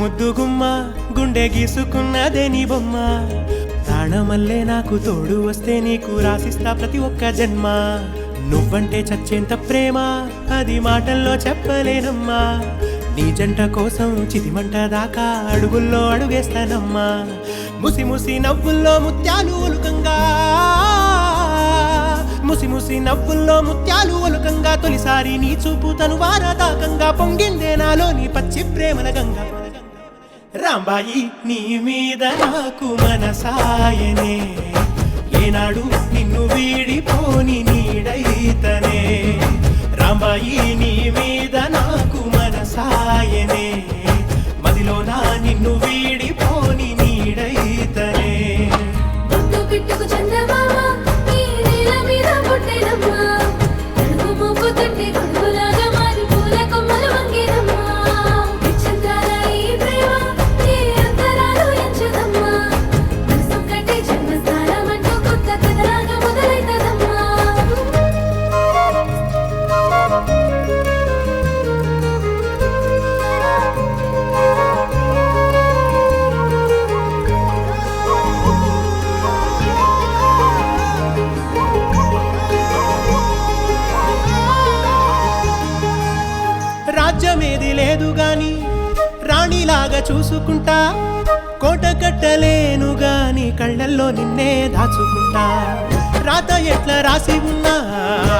ముద్దుగుమ్మ గుండె గీసుకున్నదే నీ బొమ్మ ప్రాణమల్లే నాకు తోడు వస్తే నీకు రాసిస్తా ప్రతి ఒక్క జన్మ నువ్వంటే చచ్చేంత ప్రేమ అది మాటల్లో చెప్పలేనమ్మా నీ జంట కోసం చితిమంట దాకా అడుగుల్లో అడుగేస్తానమ్మా ముసి ముసి నవ్వుల్లో ముత్యాలు ఒలుకంగా ముసి ముసి నవ్వుల్లో ముత్యాలు ఒలుకంగా తొలిసారి నీ చూపు తను వారదాకంగా పొంగిందే నాలో నీ పచ్చి ప్రేమల గంగా రాంబాయి నీ మీద నాకు మనసాయనే ఏనాడు నిన్ను వీడిపోని నీడైతనే రాంబాయి నీ మీద నాకు మనసాయనే మదిలోన నిన్ను వీడిపోని నీడైతనే ముద్దు పిట్టుకు చందమామ ఈ నేల మీద పుట్టెనమ్మా అడుగు మోపుతుంటే గొడుగులాగా మారి పూల కొమ్మలు వంగేనమ్మా విచిత్రాల ఈ ప్రేమ ఏ అంతరాలు ఎంచదమ్మా మనసు కట్టే జన్మస్థానం అంటూ కొత్త కథలాగా మొదలైతదమ్మా రాజ్యమేది లేదు గాని రాణిలాగా చూసుకుంటా కోట కట్టలేను గాని కళ్ళల్లో నిన్నే దాచుకుంటా రాత ఎట్లా రాసి ఉన్నా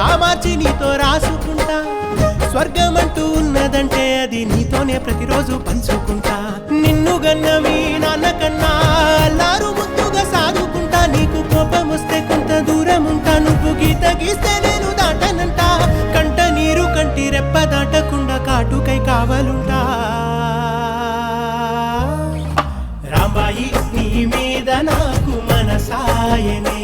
ఆ మార్చి నీతో రాసుకుంటా స్వర్గమంటూ ఉన్నదంటే అది నీతోనే ప్రతిరోజు పంచుకుంటా నిన్ను గన్న మీ నాన్నకన్నా అల్లారు ముద్దుగా సాదుకుంటా నీకు కోపం వస్తే కొంత దూరం ఉంటా నువ్వు గీత గీస్తే నేను దాటనంట కంట నీరు కంటి రెప్ప దాటకుండా కాటుకై కావలుంటా రాంబాయి నీ మీద నాకు మనసాయనే